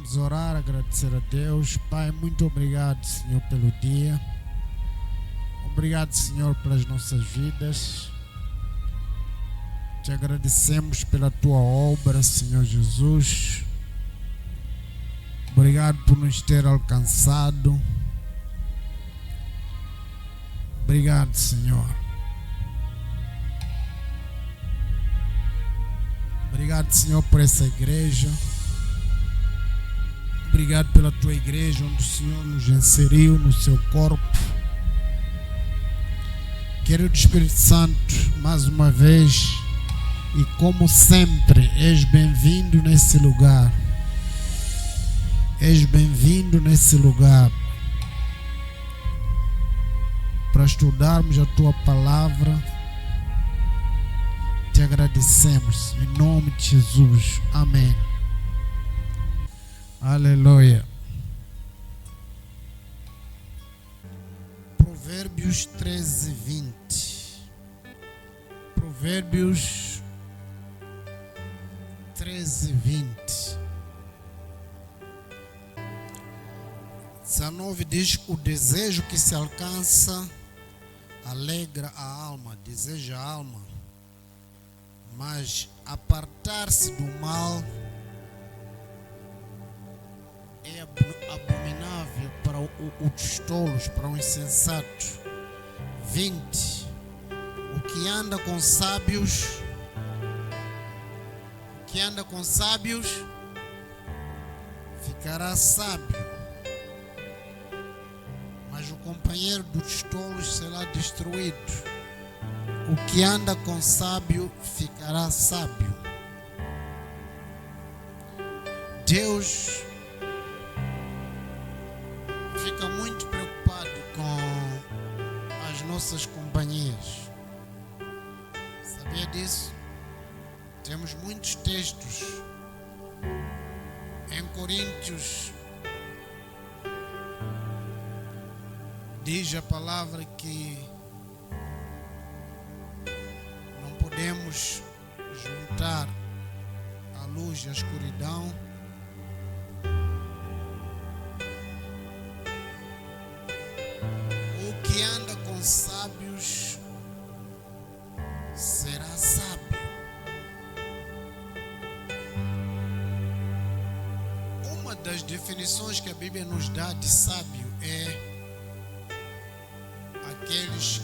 Vamos orar, agradecer a Deus. Pai, muito obrigado, Senhor, pelo dia. Obrigado, Senhor, pelas nossas vidas. Te agradecemos pela tua obra, Senhor Jesus. Obrigado por nos ter alcançado. Obrigado, Senhor. Obrigado, Senhor, por essa igreja. Obrigado pela tua igreja, onde o Senhor nos inseriu no seu corpo. Querido Espírito Santo, mais uma vez e como sempre, és bem-vindo nesse lugar. És bem-vindo nesse lugar para estudarmos a tua palavra. Te agradecemos em nome de Jesus. Amém. Aleluia. Provérbios 13:20. Provérbios 13:20. 19 diz: o desejo que se alcança alegra a alma, deseja a alma, mas apartar-se do mal é abominável para os tolos, para o insensato. 20. O que anda com sábios, ficará sábio, mas o companheiro dos tolos será destruído. O que anda com sábio ficará sábio. Deus fica muito preocupado com as nossas companhias. Sabia disso? Temos muitos textos em Coríntios. Diz a palavra que não podemos juntar a luz e a escuridão. O que anda com sábios será sábio. Uma das definições que a Bíblia nos dá de sábio é aqueles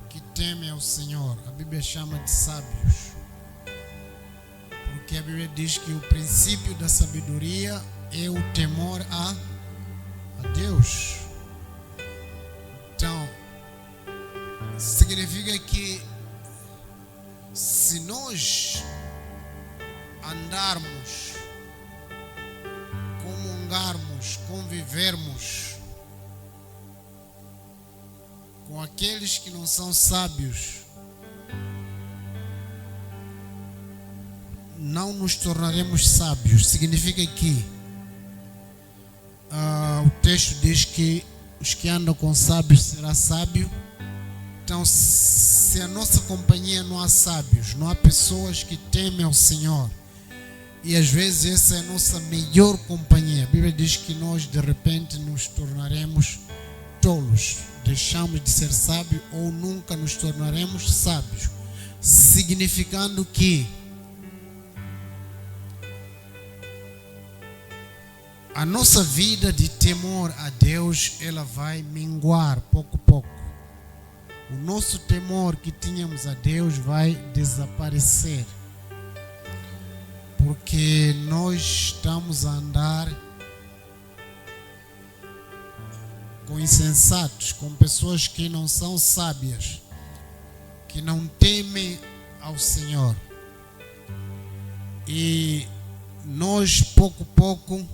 que temem ao Senhor. A Bíblia chama de sábios, porque a Bíblia diz que o princípio da sabedoria é o temor a Deus. Então, significa que se nós andarmos, comungarmos, convivermos com aqueles que não são sábios, não nos tornaremos sábios. Significa que o texto diz que os que andam com sábios será sábio. Então, se a nossa companhia não há sábios, não há pessoas que temem ao Senhor, e às vezes essa é a nossa melhor companhia, a Bíblia diz que nós de repente nos tornaremos tolos, deixamos de ser sábios ou nunca nos tornaremos sábios, significando que a nossa vida de temor a Deus, ela vai minguar pouco a pouco. O nosso temor que tínhamos a Deus vai desaparecer, porque nós estamos a andar com insensatos, com pessoas que não são sábias, que não temem ao Senhor. E nós pouco a pouco,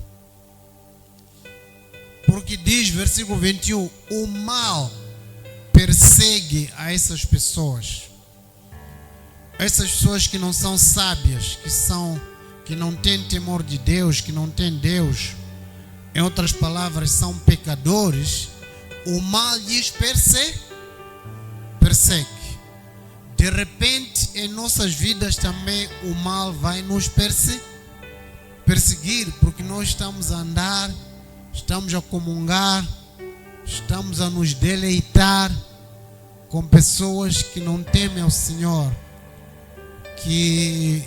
porque diz versículo 21, o mal persegue a essas pessoas que não são sábias, que não têm temor de Deus, que não têm Deus, em outras palavras, são pecadores. O mal lhes persegue. De repente, em nossas vidas também o mal vai nos perseguir. perseguir, porque nós estamos a andar, estamos a comungar, estamos a nos deleitar com pessoas que não temem ao Senhor, que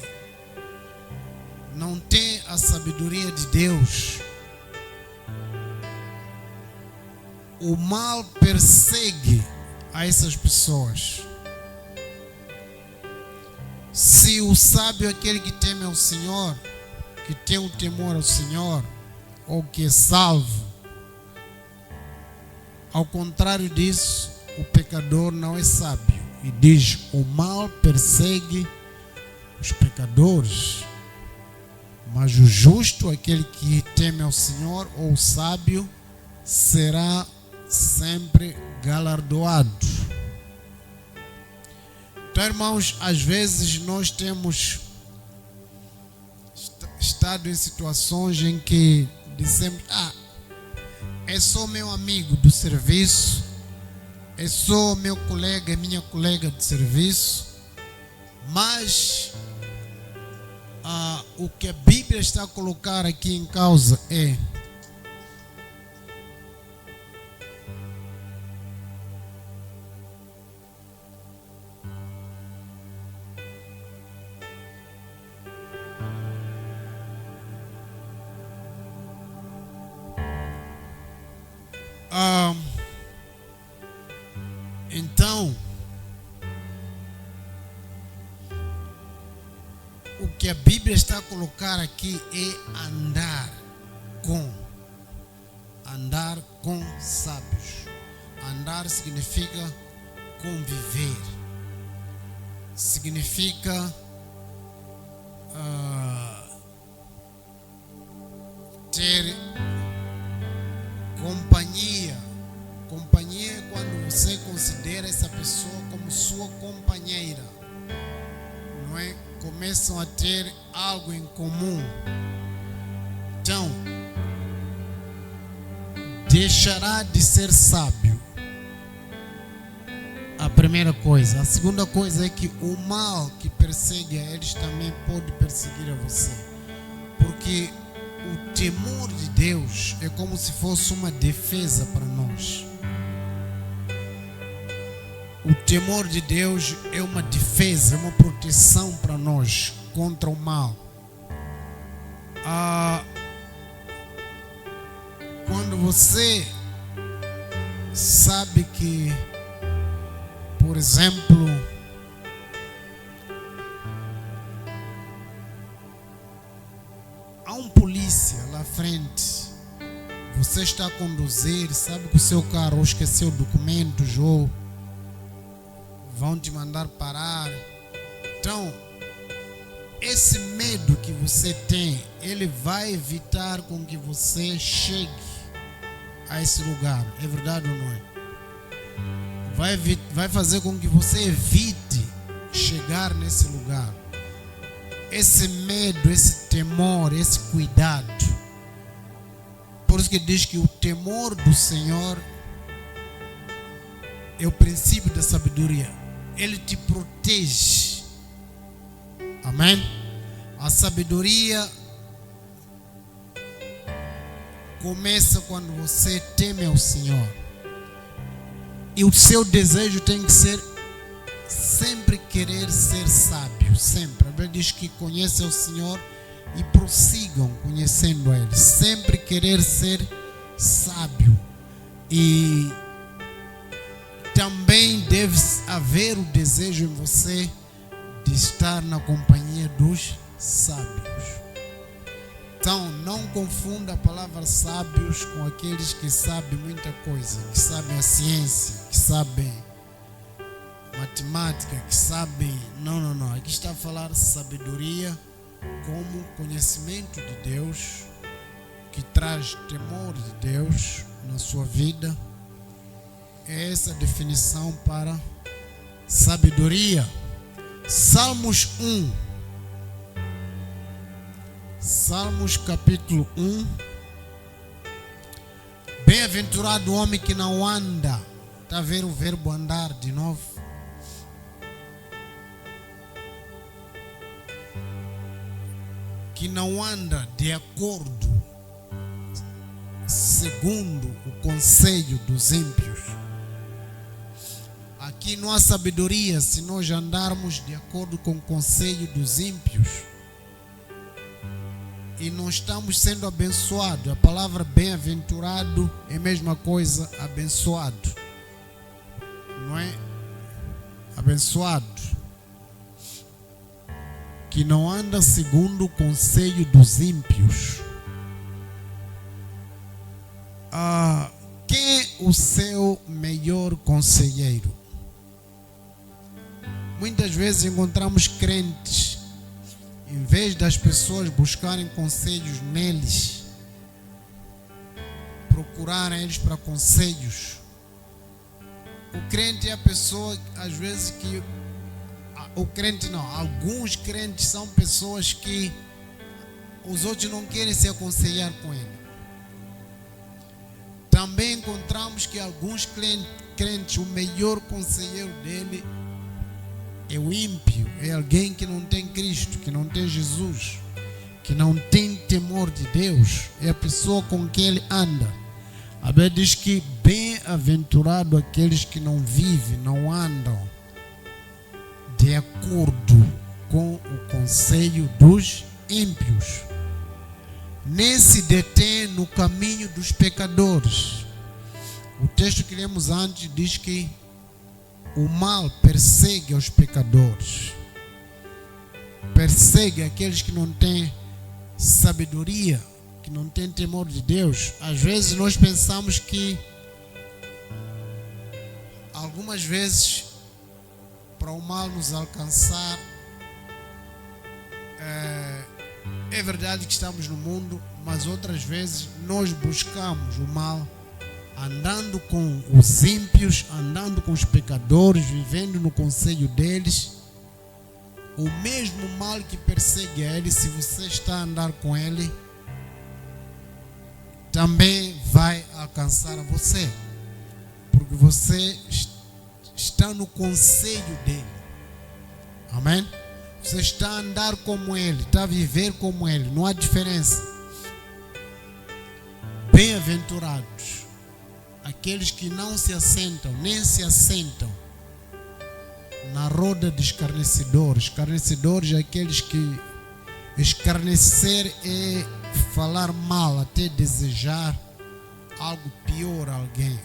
não têm a sabedoria de Deus. O mal persegue a essas pessoas. Se o sábio é aquele que teme ao Senhor, que tem o temor ao Senhor, ou que é salvo, ao contrário disso, o pecador não é sábio. E diz: o mal persegue os pecadores, mas o justo, aquele que teme ao Senhor, ou o sábio, será sempre galardoado. Então, irmãos, às vezes nós temos estado em situações em que dizemos: é só meu amigo do serviço, é só meu colega, é minha colega de serviço. Mas o que a Bíblia está a colocar aqui em causa é: então, o que a Bíblia está a colocar aqui é andar com sábios. Andar significa conviver, significa ter companhia. Companhia é quando você considera essa pessoa como sua companheira, não é? Começam a ter algo em comum. Então, deixará de ser sábio. A primeira coisa. A segunda coisa é que o mal que persegue a eles também pode perseguir a você, porque o temor de Deus é como se fosse uma defesa para nós. O temor de Deus é uma defesa, é uma proteção para nós contra o mal. Quando você sabe que, por exemplo, há um polícia lá à frente, você está a conduzir, sabe que o seu carro esqueceu documentos ou vão te mandar parar. Então, esse medo que você tem, ele vai evitar com que você chegue a esse lugar. É verdade ou não é? Vai fazer com que você evite chegar nesse lugar. Esse medo, esse temor, esse cuidado. Por isso que diz que o temor do Senhor é o princípio da sabedoria. Ele te protege. Amém? A sabedoria começa quando você teme ao Senhor. E o seu desejo tem que ser sempre querer ser sábio. Sempre. A Bíblia diz que conhecem o Senhor e prossigam conhecendo a Ele. Sempre querer ser sábio. E também deve haver o desejo em você de estar na companhia dos sábios. Então, não confunda a palavra sábios com aqueles que sabem muita coisa, que sabem a ciência, que sabem matemática, que sabem... Não. Aqui está a falar sabedoria como conhecimento de Deus, que traz temor de Deus na sua vida. É essa a definição para sabedoria. Salmos 1. Salmos capítulo 1. Bem-aventurado o homem que não anda. Está a ver o verbo andar de novo? que não anda de acordo segundo o conselho dos ímpios. Aqui não há sabedoria se nós andarmos de acordo com o conselho dos ímpios e não estamos sendo abençoados. A palavra bem-aventurado é a mesma coisa, abençoado, não é? Abençoado que não anda segundo o conselho dos ímpios. Quem é o seu melhor conselheiro? Muitas vezes encontramos crentes, em vez das pessoas buscarem conselhos neles, procurarem eles para conselhos. O crente é a pessoa, às vezes, que o crente não, alguns crentes são pessoas que os outros não querem se aconselhar com ele. Também encontramos que alguns crentes, o melhor conselheiro dele é o ímpio, é alguém que não tem Cristo, que não tem Jesus, que não tem temor de Deus, é a pessoa com quem ele anda. A Bíblia diz que bem-aventurado aqueles que não vivem, não andam de acordo com o conselho dos ímpios, nem se detém no caminho dos pecadores. O texto que lemos antes diz que o mal persegue os pecadores, persegue aqueles que não têm sabedoria, que não têm temor de Deus. Às vezes nós pensamos que, algumas vezes, para o mal nos alcançar, é verdade que estamos no mundo, mas outras vezes nós buscamos o mal andando com os ímpios, andando com os pecadores, vivendo no conselho deles. O mesmo mal que persegue a ele, se você está a andar com ele, também vai alcançar a você, porque você está no conselho dele. Amém? Você está a andar como ele, está a viver como ele, não há diferença. Bem-aventurados aqueles que não se assentam, nem se assentam na roda de escarnecedores. Escarnecedores é aqueles que escarnecer é falar mal, até desejar algo pior a alguém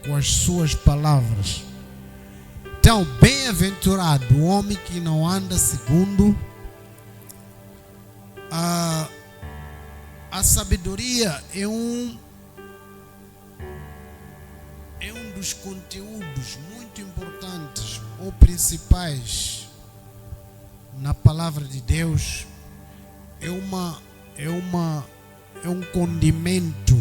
com as suas palavras. Então, bem-aventurado o homem que não anda segundo a sabedoria. É um dos conteúdos muito importantes ou principais na palavra de Deus. É um condimento,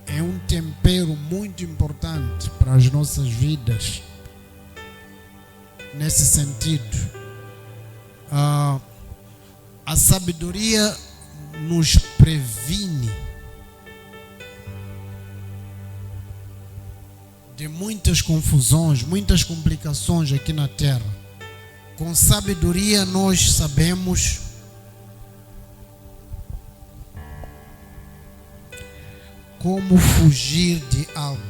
é um tempero muito importante para as nossas vidas. Nesse sentido, a sabedoria nos previne de muitas confusões, muitas complicações aqui na terra. Com sabedoria nós sabemos como fugir de algo.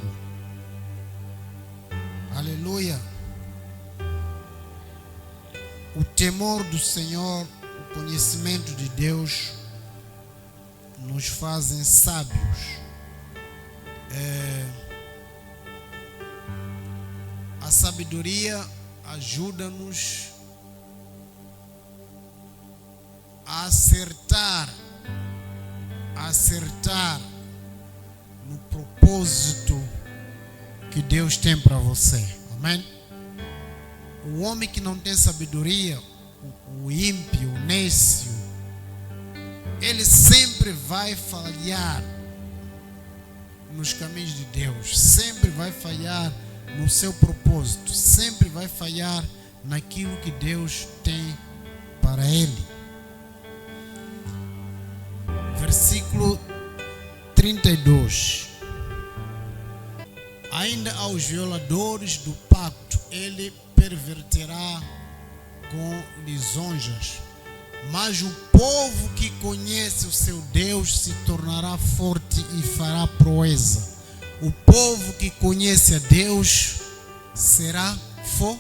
Aleluia. O temor do Senhor, o conhecimento de Deus nos fazem sábios. A sabedoria ajuda-nos a acertar no propósito que Deus tem para você. Amém? O homem que não tem sabedoria, o ímpio, o nécio, ele sempre vai falhar nos caminhos de Deus, sempre vai falhar no seu propósito, sempre vai falhar naquilo que Deus tem para ele. Versículo 32. Ainda aos violadores do pacto ele perverterá com lisonjas. Mas o povo que conhece o seu Deus se tornará forte e fará proeza. O povo que conhece a Deus será forte.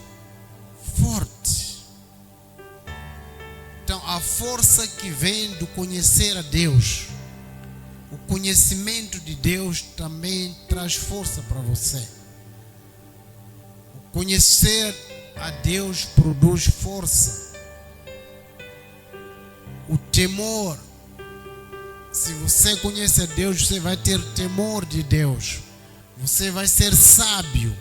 Então, a força que vem do conhecer a Deus, o conhecimento de Deus também traz força para você. O conhecer a Deus produz força. O temor, se você conhece a Deus, você vai ter temor de Deus. Você vai ser sábio.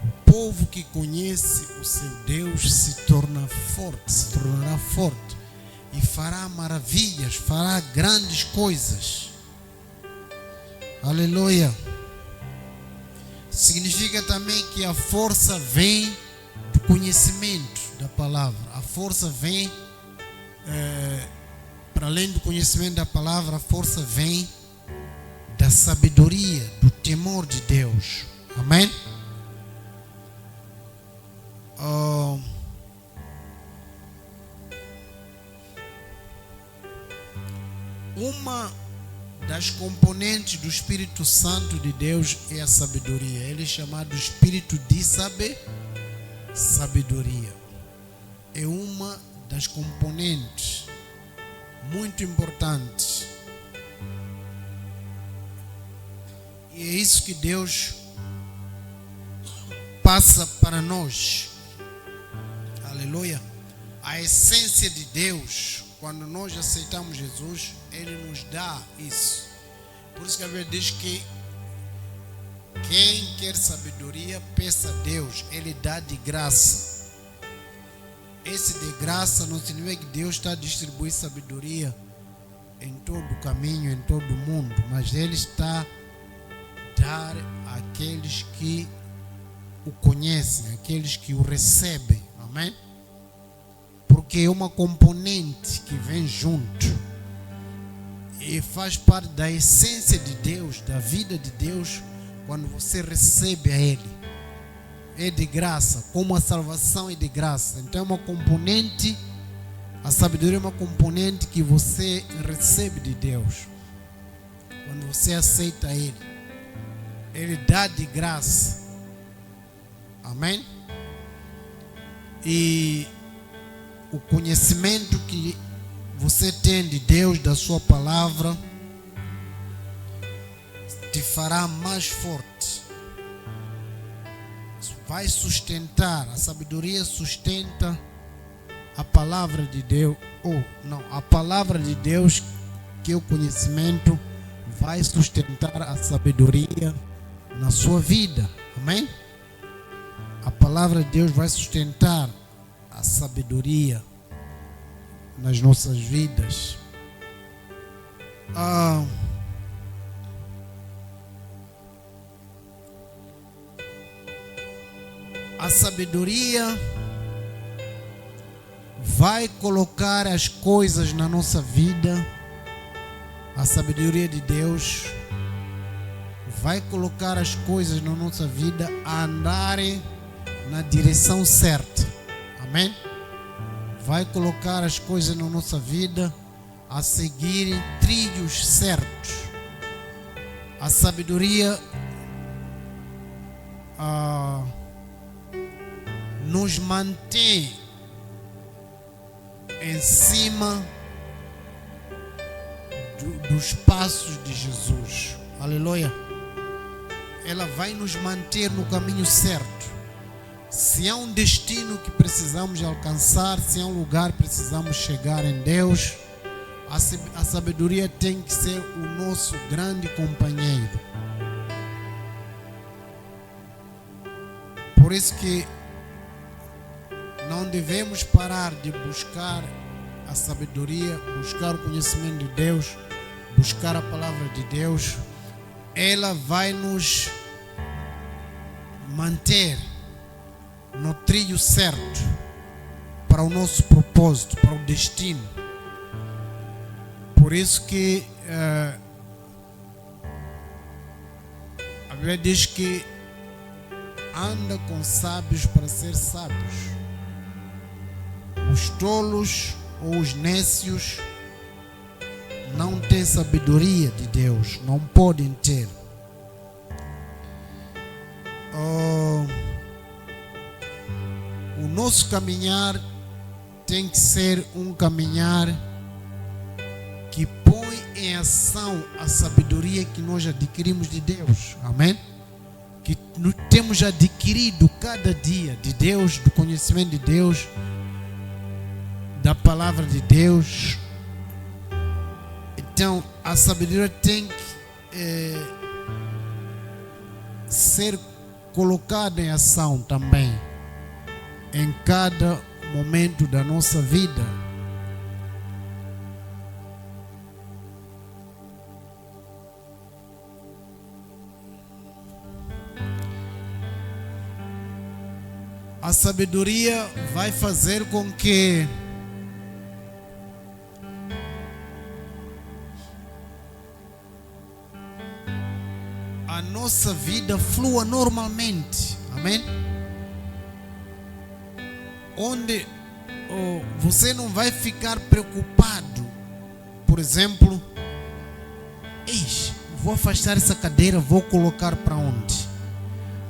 O povo que conhece o seu Deus se tornará forte e fará maravilhas, fará grandes coisas. Aleluia. Significa também que a força vem do conhecimento da palavra. A força vem, para além do conhecimento da palavra, a força vem da sabedoria, do temor de Deus. Amém? Uma das componentes do Espírito Santo de Deus é a sabedoria. Ele é chamado Espírito de sabedoria. É uma das componentes muito importantes. E é isso que Deus passa para nós. Aleluia. A essência de Deus, quando nós aceitamos Jesus, Ele nos dá isso. Por isso que a Bíblia diz que quem quer sabedoria, peça a Deus. Ele dá de graça. Esse de graça não significa que Deus está a distribuir sabedoria em todo o caminho, em todo o mundo. Mas Ele está a dar àqueles que o conhecem, àqueles que o recebem. Amém? Porque é uma componente que vem junto e faz parte da essência de Deus, da vida de Deus, quando você recebe a Ele. É de graça, como a salvação é de graça. Então é uma componente, a sabedoria é uma componente que você recebe de Deus. Quando você aceita Ele, Ele dá de graça. Amém? E o conhecimento que você tem de Deus, da sua palavra, te fará mais forte. Vai sustentar. A sabedoria sustenta a palavra de Deus. A palavra de Deus, que é o conhecimento, vai sustentar a sabedoria na sua vida. Amém? A palavra de Deus vai sustentar a sabedoria nas nossas vidas. A sabedoria vai colocar as coisas na nossa vida. A sabedoria de Deus vai colocar as coisas na nossa vida a andarem na direção certa. Amém? Vai colocar as coisas na nossa vida a seguirem trilhos certos. A sabedoria nos mantém em cima dos passos de Jesus. Aleluia. Ela vai nos manter no caminho certo. Se há um destino que precisamos alcançar, se há um lugar que precisamos chegar em Deus, a sabedoria tem que ser o nosso grande companheiro. Por isso que não devemos parar de buscar a sabedoria, buscar o conhecimento de Deus, buscar a palavra de Deus. Ela vai nos manter no trilho certo para o nosso propósito, para o destino. Por isso que a Bíblia diz que anda com sábios para ser sábios. Os tolos ou os nécios não têm sabedoria de Deus, não podem ter. O nosso caminhar tem que ser um caminhar que põe em ação a sabedoria que nós adquirimos de Deus. Amém? Que temos adquirido cada dia de Deus, do conhecimento de Deus, da palavra de Deus. Então, a sabedoria tem que ser colocada em ação também, em cada momento da nossa vida. A sabedoria vai fazer com que a nossa vida flua normalmente. Amém? Onde você não vai ficar preocupado. Por exemplo, vou afastar essa cadeira, vou colocar para onde?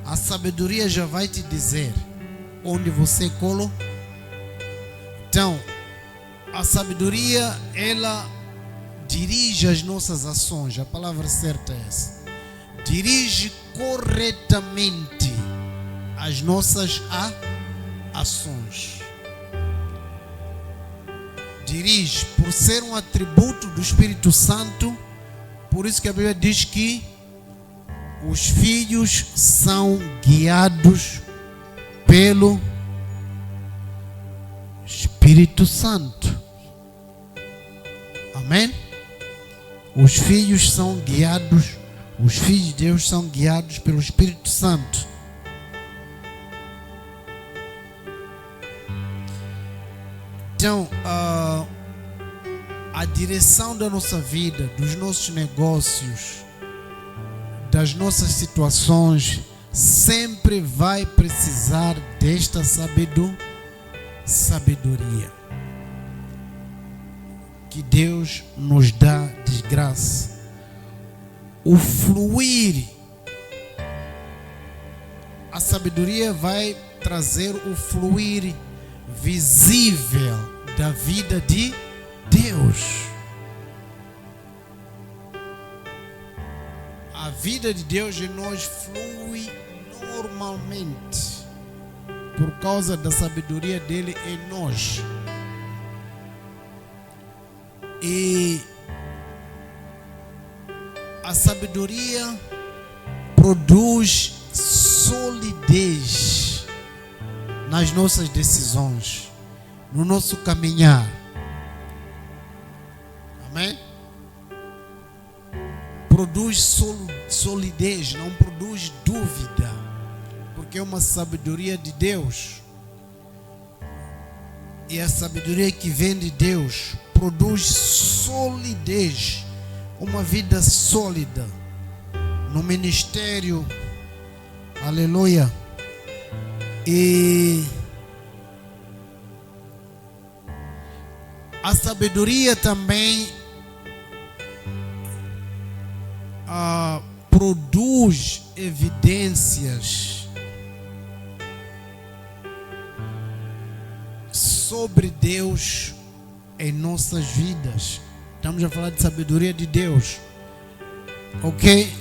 A sabedoria já vai te dizer onde você colo. Então, a sabedoria, ela dirige as nossas ações. A palavra certa é essa. Dirige corretamente as nossas ações. Dirige, por ser um atributo do Espírito Santo. Por isso que a Bíblia diz que os filhos são guiados pelo Espírito Santo. Amém? Os filhos são guiados, os filhos de Deus são guiados pelo Espírito Santo. Então, a direção da nossa vida, dos nossos negócios, das nossas situações, sempre vai precisar desta sabedoria que Deus nos dá de graça. O fluir, a sabedoria vai trazer o fluir visível da vida de Deus. A vida de Deus em nós flui normalmente por causa da sabedoria dele em nós. E a sabedoria produz solidez nas nossas decisões, no nosso caminhar. Amém? Produz solidez, não produz dúvida, porque é uma sabedoria de Deus. E a sabedoria que vem de Deus produz solidez, uma vida sólida no ministério. Aleluia. E a sabedoria também produz evidências sobre Deus em nossas vidas. Estamos a falar de sabedoria de Deus, ok?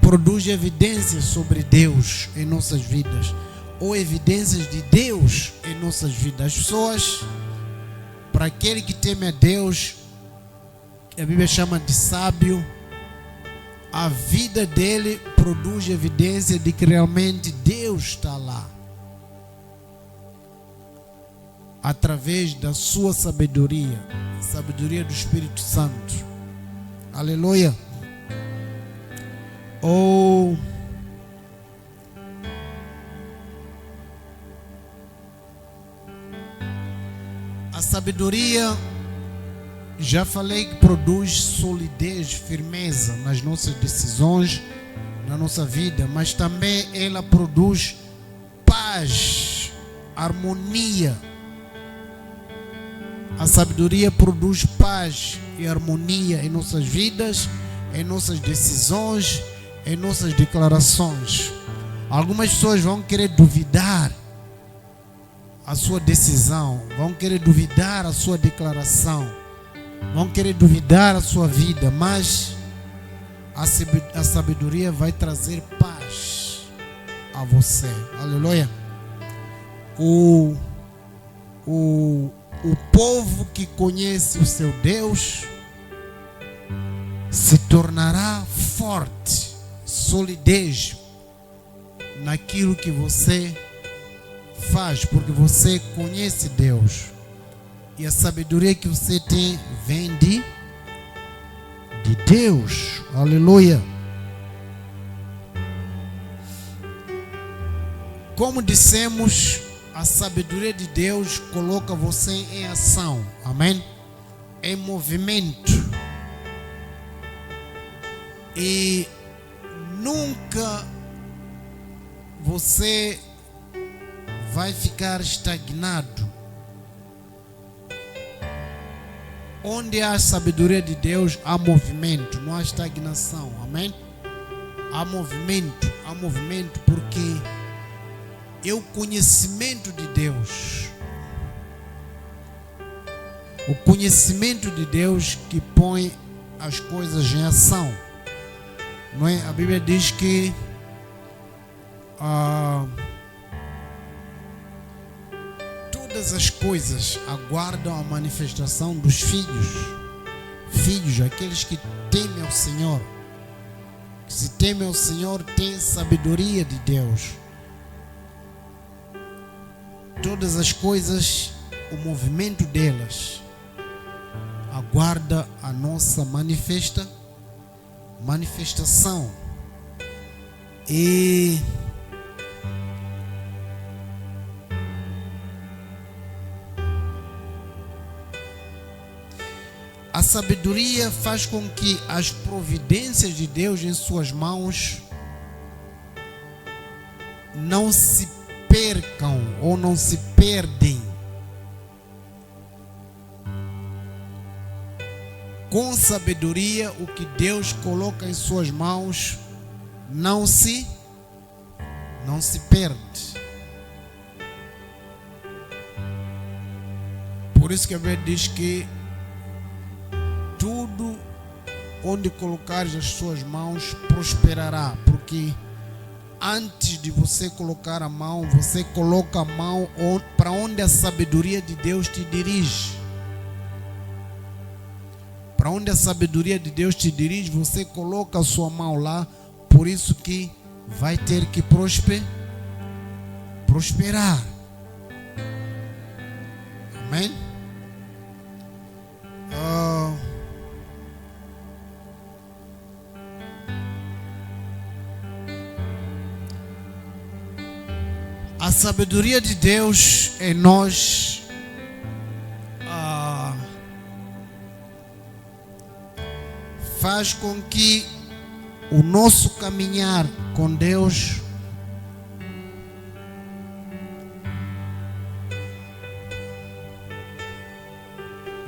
Produz evidências sobre Deus em nossas vidas, ou evidências de Deus em nossas vidas. As pessoas, para aquele que teme a Deus, a Bíblia chama de sábio, a vida dele produz evidência de que realmente Deus está lá, através da sua sabedoria, sabedoria do Espírito Santo. Aleluia. A sabedoria, já falei que produz solidez, firmeza nas nossas decisões, na nossa vida, mas também ela produz paz, harmonia. A sabedoria produz paz e harmonia em nossas vidas, em nossas decisões, em nossas declarações. Algumas pessoas vão querer duvidar a sua decisão, vão querer duvidar a sua declaração, vão querer duvidar a sua vida, mas a sabedoria vai trazer paz a você. Aleluia. O povo que conhece o seu Deus se tornará forte, solidez naquilo que você faz, porque você conhece Deus. E a sabedoria que você tem vem de Deus. Aleluia. Como dissemos, a sabedoria de Deus coloca você em ação. Amém? Em movimento. E nunca você vai ficar estagnado. Onde há a sabedoria de Deus, há movimento, não há estagnação. Amém? Há movimento porque é o conhecimento de Deus. O conhecimento de Deus que põe as coisas em ação. Não é? A Bíblia diz que todas as coisas aguardam a manifestação dos filhos. Filhos, aqueles que temem ao Senhor. Que se temem ao Senhor, têm sabedoria de Deus. Todas as coisas, o movimento delas aguarda a nossa manifestação. E a sabedoria faz com que as providências de Deus em suas mãos não se percam ou não se perdem. Com sabedoria, o que Deus coloca em suas mãos não se perde. Por isso que a Bíblia diz que tudo onde colocares as suas mãos prosperará, porque antes de você colocar a mão, você coloca a mão para onde a sabedoria de Deus te dirige. Para onde a sabedoria de Deus te dirige, você coloca a sua mão lá. Por isso que vai ter que prosperar. Amém? A sabedoria de Deus em nós faz com que o nosso caminhar com Deus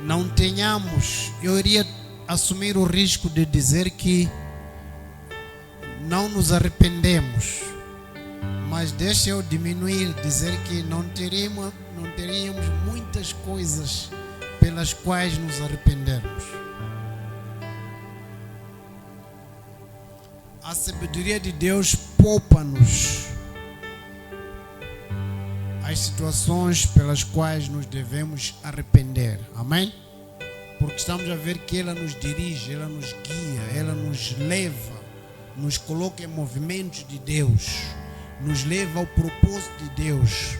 não tenhamos, eu iria assumir o risco de dizer que não nos arrependemos, mas deixa eu diminuir, dizer que não teríamos muitas coisas pelas quais nos arrependermos. A sabedoria de Deus poupa-nos as situações pelas quais nos devemos arrepender. Amém? Porque estamos a ver que ela nos dirige, ela nos guia, ela nos leva, nos coloca em movimentos de Deus, nos leva ao propósito de Deus,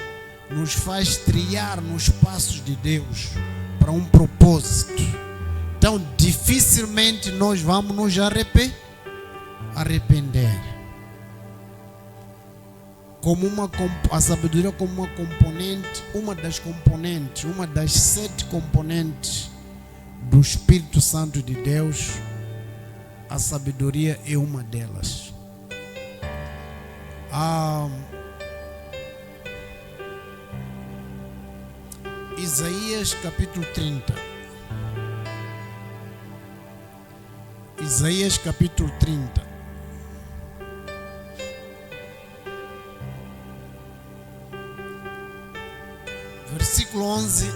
nos faz trilhar nos passos de Deus para um propósito. Então dificilmente nós vamos nos arrepender. A sabedoria como uma componente, uma das 7 componentes do Espírito Santo de Deus, a sabedoria é uma delas. Isaías capítulo 30. Isaías capítulo 30. Versículo 11.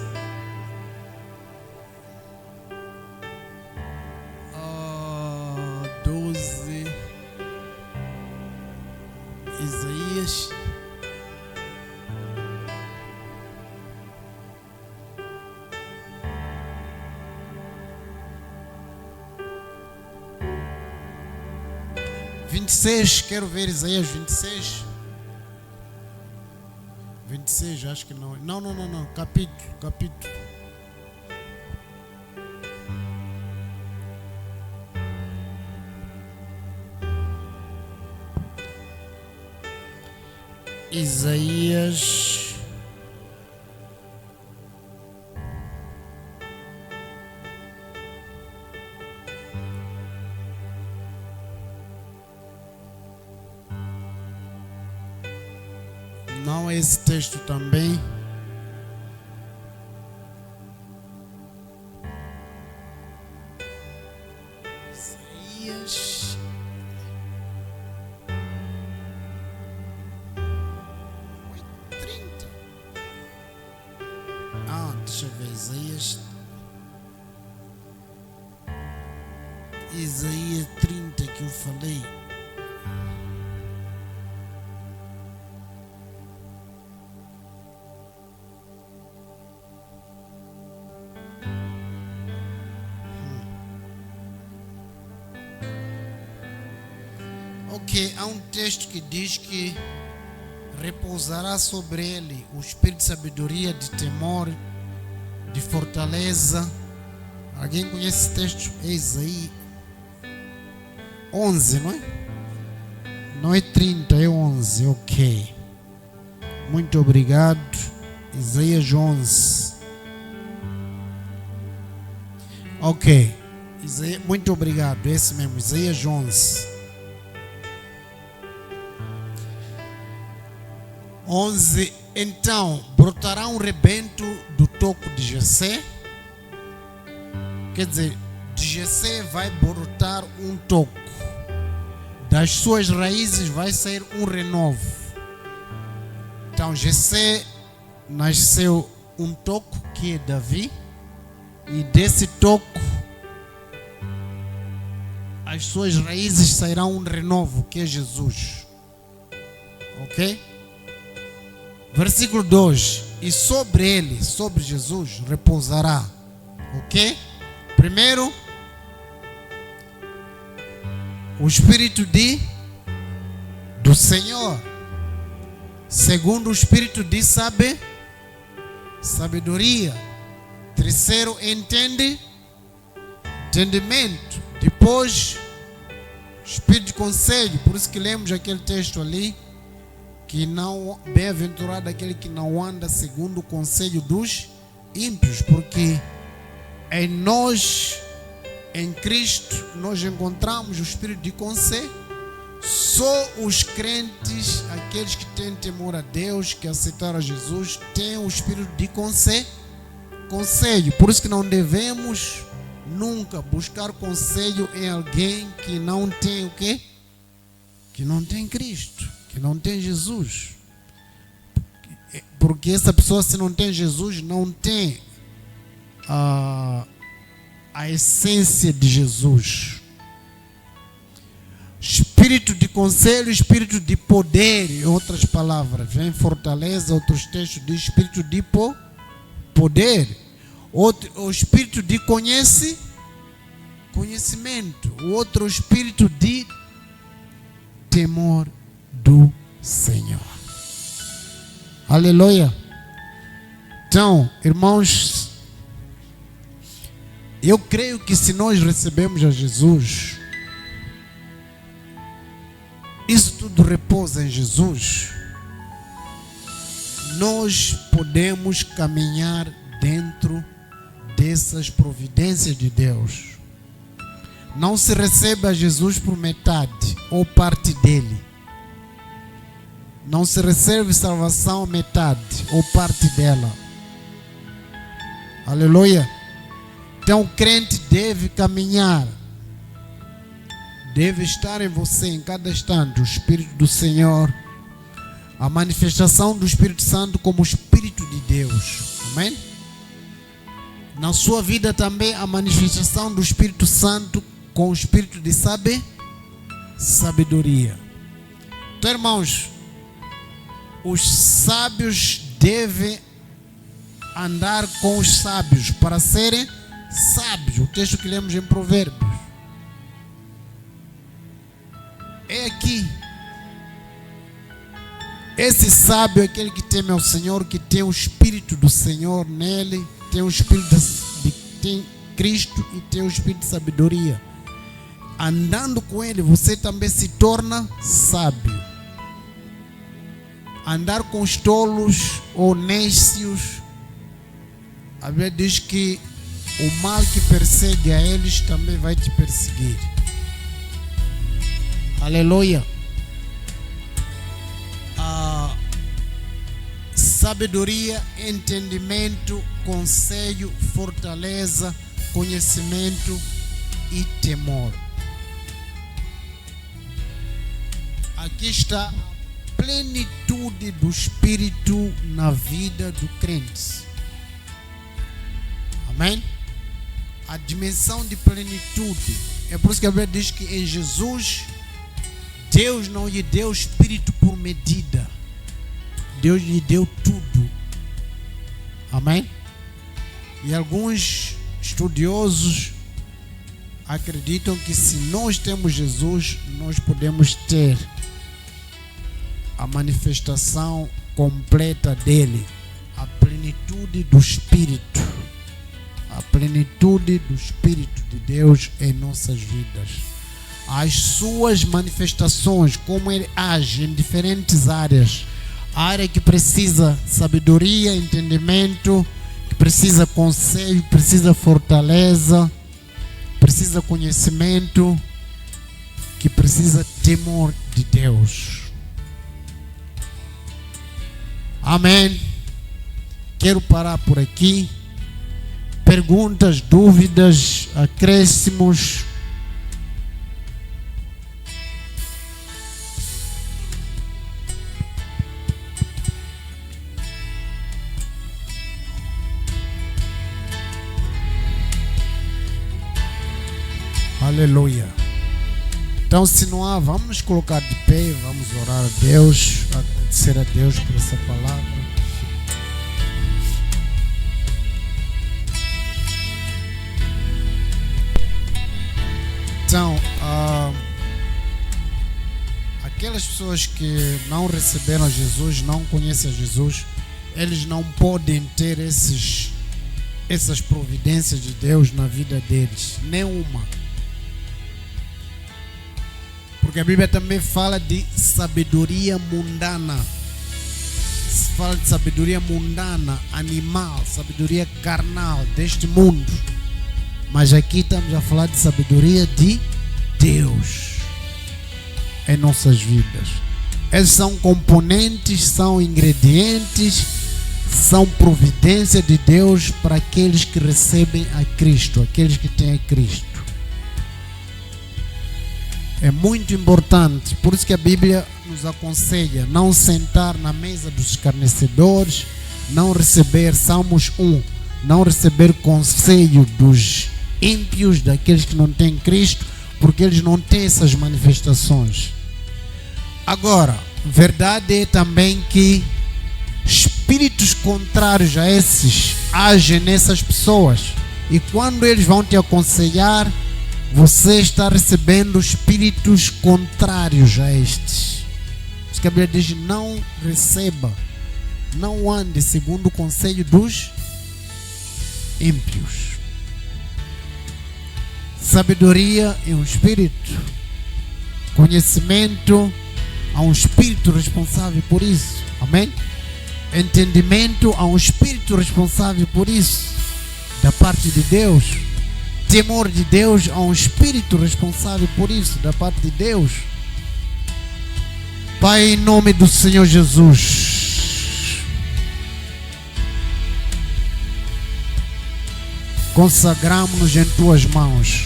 a 12. Isaías. Quero ver Isaías 26. 26, acho que não. Não. Capítulo. Isaías. Não é esse texto também. Isaías. Foi 30. Deixa eu ver. Isaías 30 que eu falei. Ok, há um texto que diz que repousará sobre ele o espírito de sabedoria, de temor, de fortaleza. Alguém conhece esse texto? É Isaías 11, não é? Não é 30, é 11, ok. Muito obrigado. Isaías 11. Ok, muito obrigado, é esse mesmo, Isaías 11. 11. Então brotará um rebento do toco de Jessé. Quer dizer, de Jessé vai brotar um toco. Das suas raízes vai sair um renovo. Então Jessé nasceu um toco que é Davi. E desse toco as suas raízes sairão um renovo que é Jesus. Ok? Versículo 2. E sobre ele, sobre Jesus, repousará o quê? Primeiro, o Espírito do Senhor. Segundo, o Espírito de sabedoria. Terceiro, entendimento. Depois, Espírito de conselho. Por isso que lemos aquele texto ali. Que não, bem-aventurado aquele que não anda segundo o conselho dos ímpios, porque em nós, em Cristo, nós encontramos o espírito de conselho. Só os crentes, aqueles que têm temor a Deus, que aceitaram a Jesus, têm o espírito de conselho. Por isso que não devemos nunca buscar conselho em alguém que não tem o quê? Que não tem Cristo. Que não tem Jesus. Porque essa pessoa, se não tem Jesus, não tem a essência de Jesus. Espírito de conselho, espírito de poder, em outras palavras. Vem fortaleza, outros textos de espírito de poder. O espírito de conhecimento. O outro espírito de temor do Senhor. Aleluia. Então, irmãos, eu creio que se nós recebemos a Jesus, isso tudo repousa em Jesus, nós podemos caminhar dentro dessas providências de Deus. Não se recebe a Jesus por metade ou parte dele. Não se recebe salvação metade ou parte dela. Aleluia. Então o crente deve caminhar, deve estar em você em cada instante o Espírito do Senhor, a manifestação do Espírito Santo como o Espírito de Deus. Amém? Na sua vida também a manifestação do Espírito Santo com o Espírito de sabedoria. Então, irmãos, os sábios devem andar com os sábios para serem sábios. O texto que lemos em Provérbios é aqui. Esse sábio é aquele que teme ao Senhor, que tem o Espírito do Senhor nele, tem o Espírito tem Cristo e tem o Espírito de sabedoria. Andando com ele, você também se torna sábio. Andar com os tolos ou nécios, a Bíblia diz que o mal que persegue a eles também vai te perseguir. Aleluia. A sabedoria, entendimento, conselho, fortaleza, conhecimento e temor. Aqui está a plenitude do Espírito na vida do crente. Amém? A dimensão de plenitude. É por isso que a Bíblia diz que em Jesus, Deus não lhe deu Espírito por medida. Deus lhe deu tudo. Amém? E alguns estudiosos acreditam que se nós temos Jesus, nós podemos ter a manifestação completa dele, a plenitude do Espírito, a plenitude do Espírito de Deus em nossas vidas. As suas manifestações, como ele age em diferentes áreas, a área que precisa sabedoria, entendimento, que precisa conselho, precisa fortaleza, precisa conhecimento, que precisa temor de Deus. Amém. Quero parar por aqui. Perguntas, dúvidas, acréscimos? Aleluia. Então, se não há, vamos nos colocar de pé, vamos orar a Deus, agradecer a Deus por essa palavra. Então, aquelas pessoas que não receberam a Jesus, não conhecem a Jesus, eles não podem ter essas providências de Deus na vida deles, nenhuma. Porque a Bíblia também fala de sabedoria mundana. Fala de sabedoria mundana, animal, sabedoria carnal deste mundo. Mas aqui estamos a falar de sabedoria de Deus em nossas vidas. Esses são componentes, são ingredientes, são providência de Deus para aqueles que recebem a Cristo, aqueles que têm a Cristo. É muito importante, por isso que a Bíblia nos aconselha não sentar na mesa dos escarnecedores, não receber, Salmos 1, não receber conselho dos ímpios, daqueles que não têm Cristo, porque eles não têm essas manifestações. Agora, verdade é também que espíritos contrários a esses agem nessas pessoas, e quando eles vão te aconselhar, você está recebendo espíritos contrários a estes. Por isso que a Bíblia diz: não receba, não ande segundo o conselho dos ímpios. Sabedoria é um espírito, conhecimento há um espírito responsável por isso. Amém? Entendimento há um espírito responsável por isso, da parte de Deus. Temor de Deus, há um espírito responsável por isso, da parte de Deus. Pai, em nome do Senhor Jesus, consagramos-nos em tuas mãos.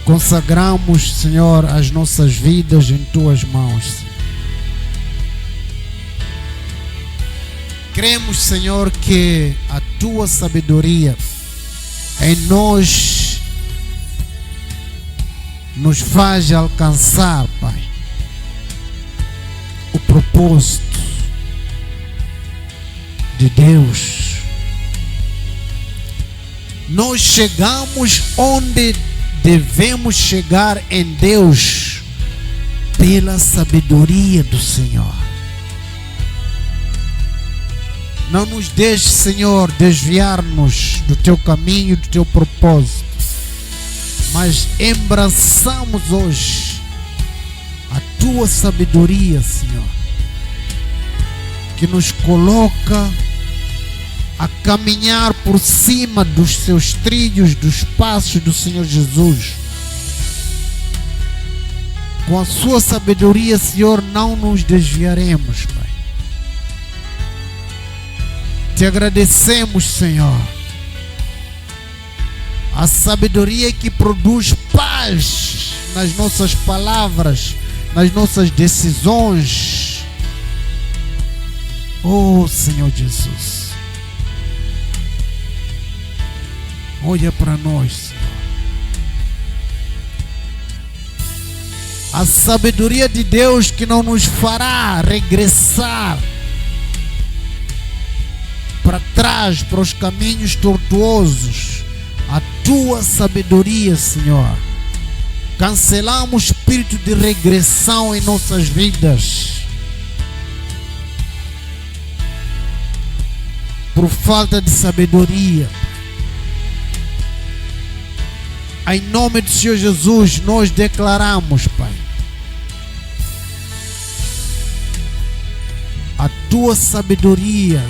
Consagramos, Senhor, as nossas vidas em tuas mãos. Cremos, Senhor, que a tua sabedoria em nós nos faz alcançar, Pai, o propósito de Deus. Nós chegamos onde devemos chegar em Deus pela sabedoria do Senhor. Não nos deixe, Senhor, desviar-nos do teu caminho, do teu propósito, mas embraçamos hoje a tua sabedoria, Senhor, que nos coloca a caminhar por cima dos seus trilhos, dos passos do Senhor Jesus. Com a sua sabedoria, Senhor, não nos desviaremos, Pai. Te agradecemos, Senhor, a sabedoria que produz paz nas nossas palavras, nas nossas decisões. Oh, Senhor Jesus, olha para nós, Senhor. A sabedoria de Deus que não nos fará regressar para trás, para os caminhos tortuosos. A tua sabedoria, Senhor. Cancelamos o espírito de regressão em nossas vidas por falta de sabedoria. Em nome do Senhor Jesus, nós declaramos, Pai, a tua sabedoria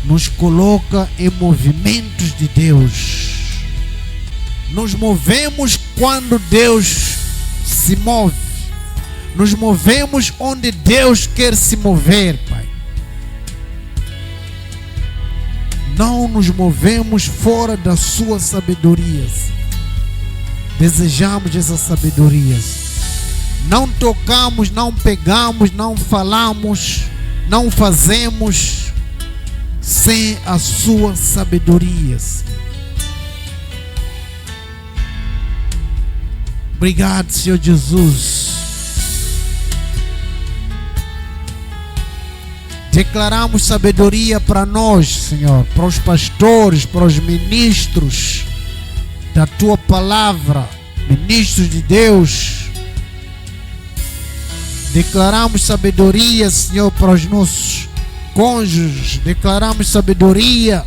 nos coloca em movimentos de Deus. Nos movemos quando Deus se move. Nos movemos onde Deus quer se mover, Pai. Não nos movemos fora da sua sabedoria. Desejamos essa sabedoria. Não tocamos, não pegamos, não falamos, não fazemos sem a sua sabedoria. Obrigado, Senhor Jesus. Declaramos sabedoria para nós, Senhor, para os pastores, para os ministros da tua palavra, ministros de Deus. Declaramos sabedoria, Senhor, para os nossos cônjuges. Declaramos sabedoria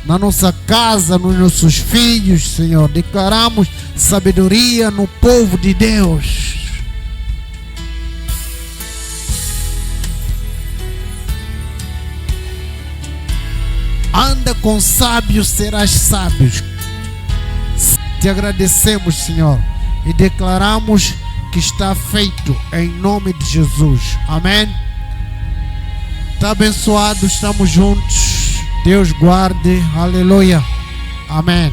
na nossa casa, nos nossos filhos, Senhor. Declaramos sabedoria no povo de Deus. Anda com sábios, serás sábios. Te agradecemos, Senhor, e declaramos que está feito em nome de Jesus. Amém. Está abençoado, estamos juntos. Deus guarde. Aleluia. Amém.